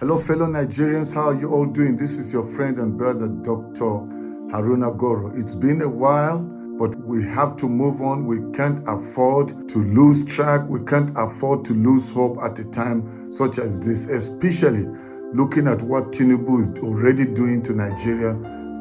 Hello, fellow Nigerians. How are you all doing? This is your friend and brother, Dr. Haruna Goro. It's been a while, but we have to move on. We can't afford to lose track. We can't afford to lose hope at a time such as this, especially looking at what Tinubu is already doing to Nigeria.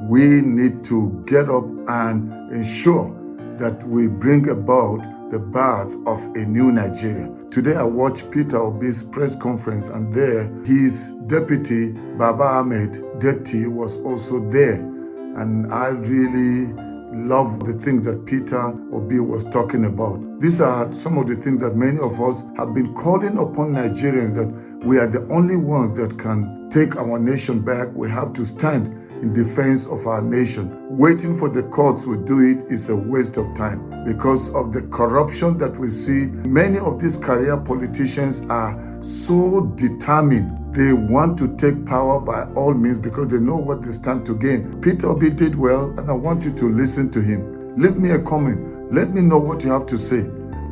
We need to get up and ensure that we bring about the birth of a new Nigeria. Today I watched Peter Obi's press conference, and there his deputy Baba Ahmed Detti was also there. And I really love the things that Peter Obi was talking about. These are some of the things that many of us have been calling upon Nigerians, that we are the only ones that can take our nation back. We have to stand in defense of our nation. Waiting for the courts to do it is a waste of time because of the corruption that we see. Many of these career politicians are so determined. They want to take power by all means because they know what they stand to gain. Peter Obi did well, and I want you to listen to him. Leave me a comment. Let me know what you have to say.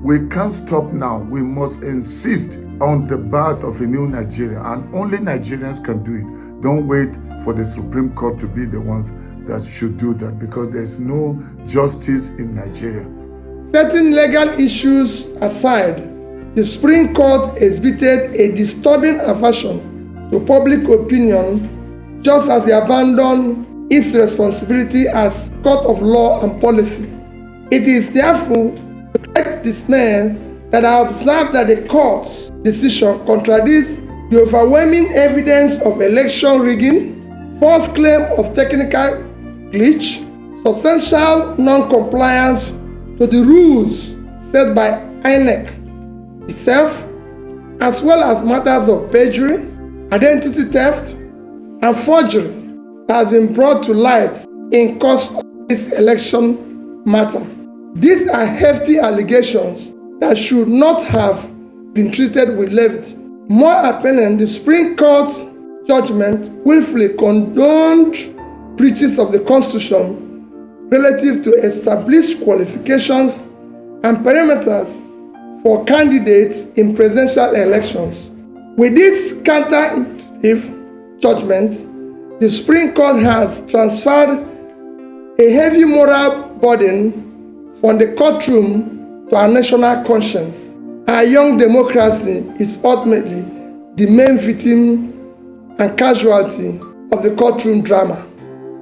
We can't stop now. We must insist on the birth of a new Nigeria, and only Nigerians can do it. Don't wait for the Supreme Court to be the ones that should do that, because there's no justice in Nigeria. Setting legal issues aside, the Supreme Court exhibited a disturbing aversion to public opinion, just as it abandoned its responsibility as court of law and policy. It is therefore with great dismay that I observe that the court's decision contradicts the overwhelming evidence of election rigging, false claim of technical glitch, substantial non-compliance to the rules set by INEC itself, as well as matters of perjury, identity theft, and forgery that has been brought to light in course of this election matter. These are hefty allegations that should not have been treated with levity. More apparent, the Supreme Court's judgment willfully condoned breaches of the Constitution relative to established qualifications and parameters for candidates in presidential elections. With this counterintuitive judgment, the Supreme Court has transferred a heavy moral burden from the courtroom to our national conscience. Our young democracy is ultimately the main victim and casualty of the courtroom drama.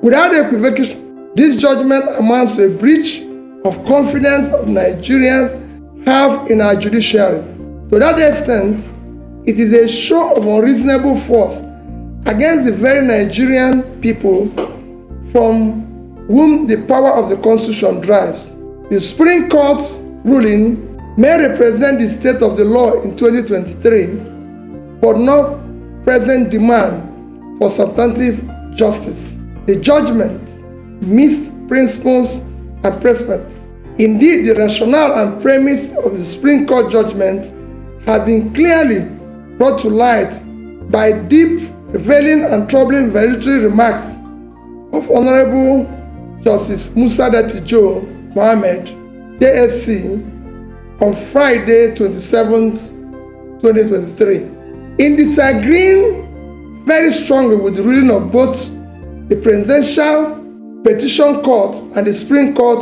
Without equivocation, this judgment amounts to a breach of confidence of Nigerians have in our judiciary. To that extent, it is a show of unreasonable force against the very Nigerian people from whom the power of the Constitution derives. The Supreme Court's ruling may represent the state of the law in 2023, but not present demand for substantive justice. The judgment missed principles and precedents. Indeed, the rationale and premise of the Supreme Court judgment have been clearly brought to light by deep, revealing and troubling valedictory remarks of Honorable Justice Musa Datti Mohammed, JSC, on Friday, 27th, 2023. In disagreeing very strongly with the ruling of both the Presidential Petition Court and the Supreme Court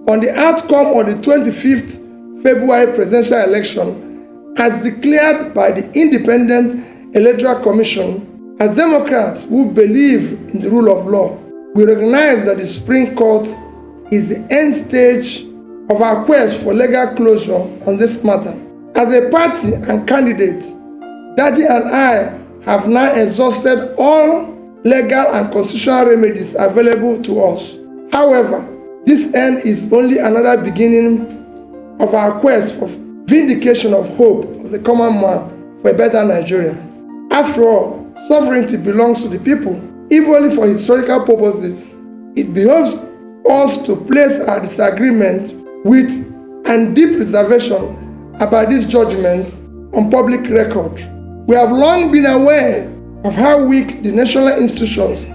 on the outcome of the 25th February presidential election, as declared by the Independent Electoral Commission, as Democrats who believe in the rule of law, we recognize that the Supreme Court is the end stage of our quest for legal closure on this matter. As a party and candidate, Datti and I have now exhausted all legal and constitutional remedies available to us. However, this end is only another beginning of our quest for vindication of hope of the common man for a better Nigeria. After all, sovereignty belongs to the people. If only for historical purposes, it behoves us to place our disagreement with and deep reservation about this judgment on public record. We have long been aware of how weak the national institutions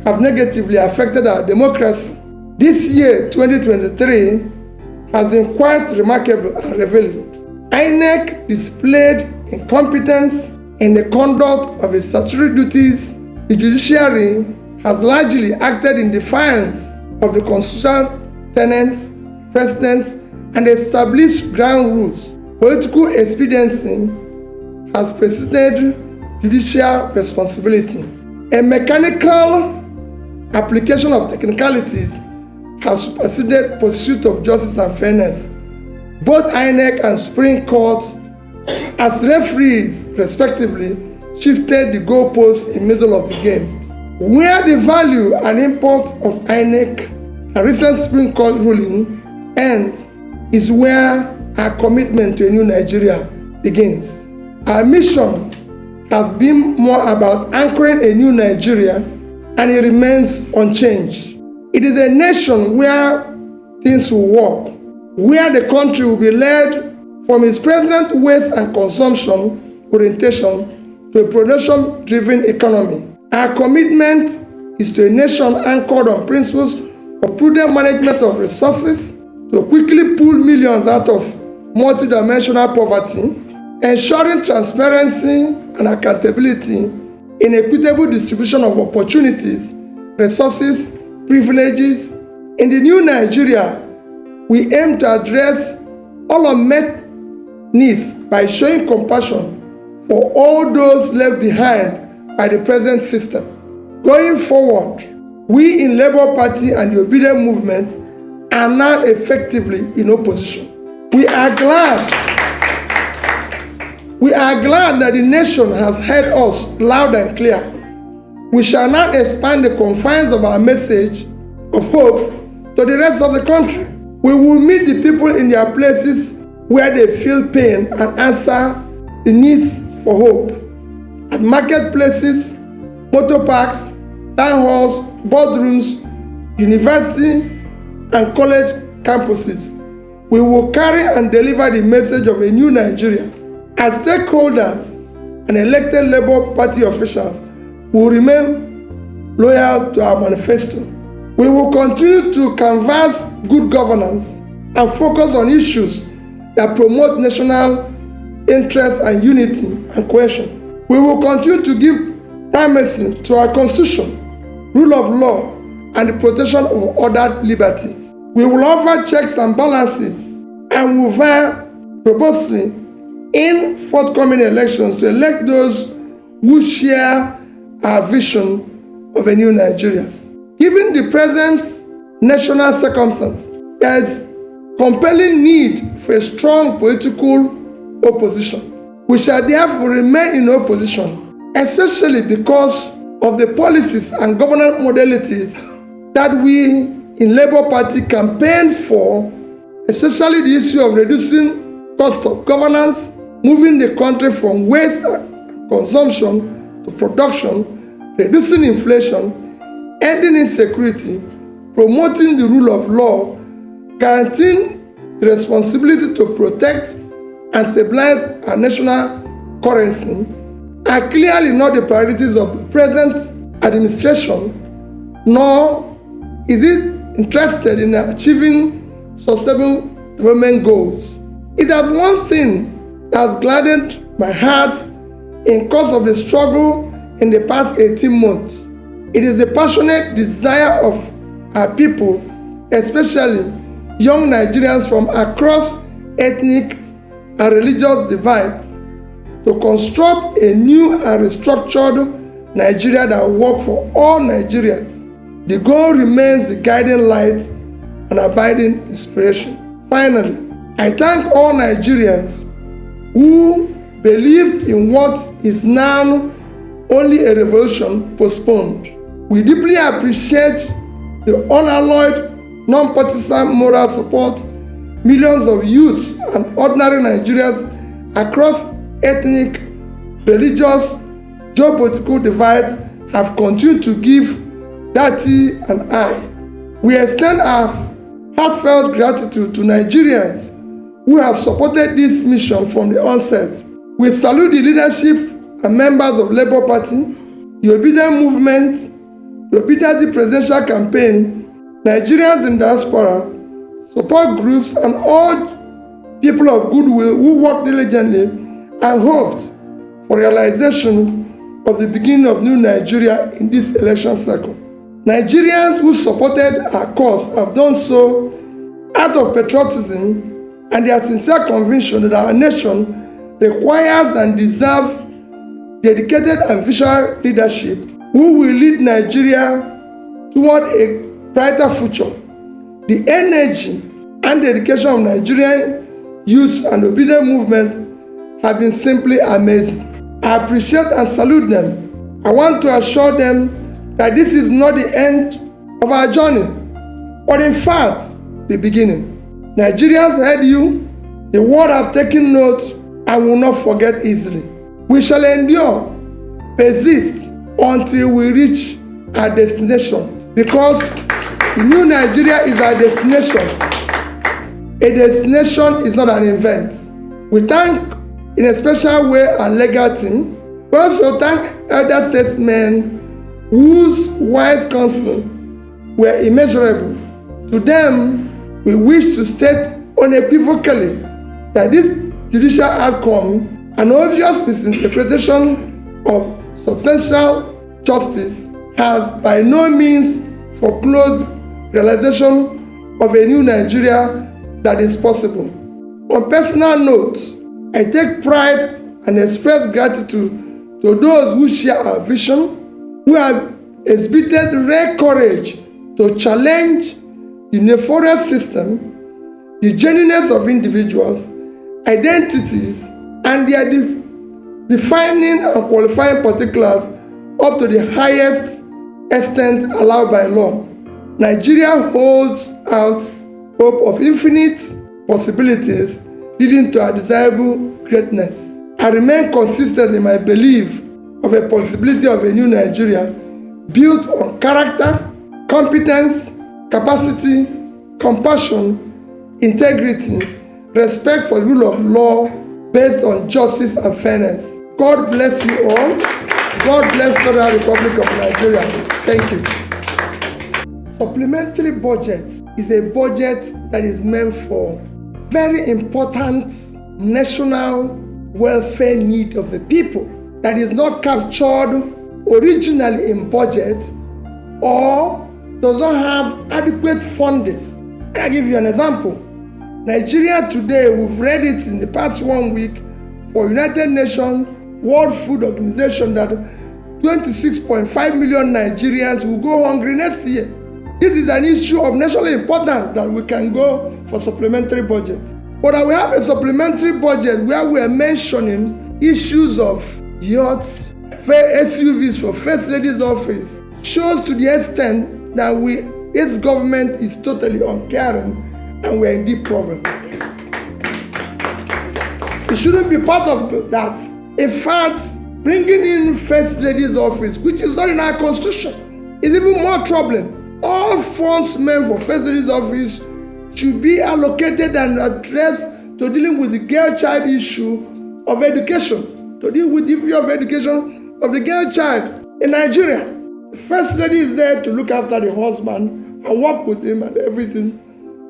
have negatively affected our democracy. This year, 2023, has been quite remarkable and revealing. INEC displayed incompetence in the conduct of its statutory duties, the judiciary has largely acted in defiance of the constitutional tenets, precedents, and established ground rules. Political expediency has preceded judicial responsibility. A mechanical application of technicalities has superseded pursuit of justice and fairness. Both INEC and Supreme Court, as referees respectively, shifted the goalposts in the middle of the game. Where the value and import of INEC and recent Supreme Court ruling ends is where our commitment to a new Nigeria begins. Our mission has been more about anchoring a new Nigeria, and it remains unchanged. It is a nation where things will work, where the country will be led from its present waste and consumption orientation to a production-driven economy. Our commitment is to a nation anchored on principles of prudent management of resources to quickly pull millions out of multidimensional poverty, ensuring transparency and accountability in equitable distribution of opportunities, resources, privileges. In the new Nigeria, we aim to address all unmet needs by showing compassion for all those left behind by the present system. Going forward, we in Labour Party and the Obedient Movement are now effectively in opposition. We are glad that the nation has heard us loud and clear. We shall now expand the confines of our message of hope to the rest of the country. We will meet the people in their places where they feel pain and answer the needs for hope. At marketplaces, motor parks, town halls, boardrooms, university and college campuses, we will carry and deliver the message of a new Nigeria. As stakeholders and elected Labour Party officials will remain loyal to our manifesto. We will continue to canvass good governance and focus on issues that promote national interest and unity and cohesion. We will continue to give primacy to our constitution, rule of law, and the protection of other liberties. We will offer checks and balances and will vie robustly in forthcoming elections to elect those who share our vision of a new Nigeria. Given the present national circumstance, there is compelling need for a strong political opposition. We shall therefore remain in opposition, especially because of the policies and governance modalities that we in Labour Party campaign for, especially the issue of reducing cost of governance, moving the country from waste and consumption to production, reducing inflation, ending insecurity, promoting the rule of law, guaranteeing the responsibility to protect and stabilize our national currency, are clearly not the priorities of the present administration, nor is it interested in achieving sustainable development goals. It has one thing that has gladdened my heart in course of the struggle in the past 18 months. It is the passionate desire of our people, especially young Nigerians from across ethnic and religious divides, to construct a new and restructured Nigeria that will work for all Nigerians. The goal remains the guiding light and abiding inspiration. Finally, I thank all Nigerians who believed in what is now only a revolution postponed. We deeply appreciate the unalloyed, non-partisan moral support millions of youths and ordinary Nigerians across ethnic, religious, geopolitical divides have continued to give Dati and I. We extend our heartfelt gratitude to Nigerians who have supported this mission from the onset. We salute the leadership and members of Labour Party, the Obedient Movement, the Obedient Presidential Campaign, Nigerians in diaspora, support groups, and all people of goodwill who work diligently and hoped for realization of the beginning of new Nigeria in this election cycle. Nigerians who supported our cause have done so out of patriotism and their sincere conviction that our nation requires and deserves dedicated and visionary leadership who will lead Nigeria toward a brighter future. The energy and dedication of Nigerian youth and obedient movement have been simply amazing. I appreciate and salute them. I want to assure them that this is not the end of our journey, but in fact, the beginning. Nigerians heard you, the world have taken note, and will not forget easily. We shall endure, persist, until we reach our destination, because the new Nigeria is our destination. A destination is not an event. We thank in a special way our legal team. We also thank elder statesmen whose wise counsel were immeasurable. To them, we wish to state unequivocally that this judicial outcome, an obvious misinterpretation of substantial justice, has by no means foreclosed realization of a new Nigeria that is possible. On personal note, I take pride and express gratitude to those who share our vision, who have exhibited rare courage to challenge the nefarious system, the genuineness of individuals, identities, and their defining and qualifying particulars up to the highest extent allowed by law. Nigeria holds out hope of infinite possibilities leading to a desirable greatness. I remain consistent in my belief of a possibility of a new Nigeria built on character, competence, capacity, compassion, integrity, respect for the rule of law based on justice and fairness. God bless you all. God bless the Federal Republic of Nigeria. Thank you. Supplementary budget is a budget that is meant for very important national welfare need of the people that is not captured originally in budget or does not have adequate funding. I'll give you an example. Nigeria today, we've read it in the past 1 week for United Nations World Food Organization that 26.5 million Nigerians will go hungry next year. This is an issue of national importance that we can go for supplementary budget. But we have a supplementary budget where we are mentioning issues of yachts, SUVs for First Lady's office, shows to the extent that this government is totally uncaring and we're in deep problem. It shouldn't be part of that. In fact, bringing in First Lady's office, which is not in our constitution, is even more troubling. All funds meant for First Lady's office should be allocated and addressed to dealing with the girl-child issue of education, to deal with the issue of education of the girl child in Nigeria. The First Lady is there to look after the husband and work with him and everything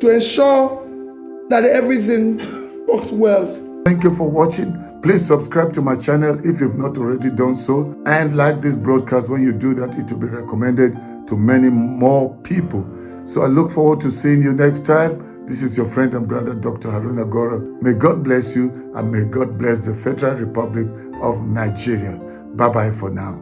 to ensure that everything works well. Thank you for watching. Please subscribe to my channel if you've not already done so, and like this broadcast. When you do that, it will be recommended to many more people. So I look forward to seeing you next time. This is your friend and brother, Dr. Haruna Goro. May God bless you, and may God bless the Federal Republic of Nigeria. Bye-bye for now.